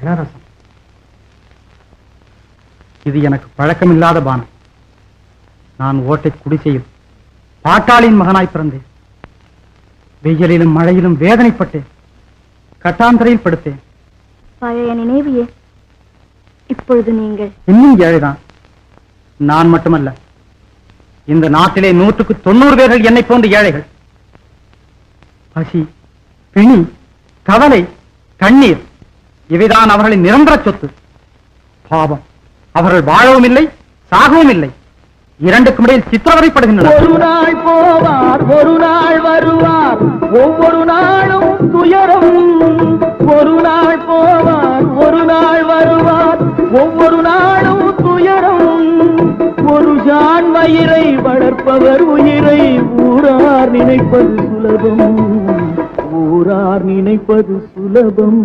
நிராரசம். இது எனக்கு பழக்கமில்லாத பானம். நான் ஓட்டை குடிசையில் பாட்டாளியின் மகனாய் பிறந்தேன். வெயிலிலும் மழையிலும் வேதனைப்பட்டேன். கட்டாந்தரையில் படுத்தேன். பழைய நினைவியே இப்பொழுது நீங்கள் இன்னும் ஏழைதான். நான் மட்டுமல்ல, இந்த நாட்டிலே 100க்கு 90 பேர்கள் என்னை போன்ற ஏழைகள். பசி, பிணி, கவலை, கண்ணீர் இவைதான் அவர்களின் நிரந்தர சொத்து. பாவம், அவர்கள் வாழவும் இல்லை, சாகவும் இல்லை. இரண்டுக்கும் இடையில் சித்திரவதைப்படுகின்றனர். ஒரு நாள் போவார், ஒரு நாள் வருவார், ஒவ்வொரு நாளும் துயரம். ஒரு நாள் போவார், ஒரு நாள் வருவார், ஒவ்வொரு நாளும் துயரம். ஒரு ஜான் மயிரை வளர்ப்பவர் உயிரை ஊரார் நினைப்பது சுலபம். ஊரார் நினைப்பது சுலபம்.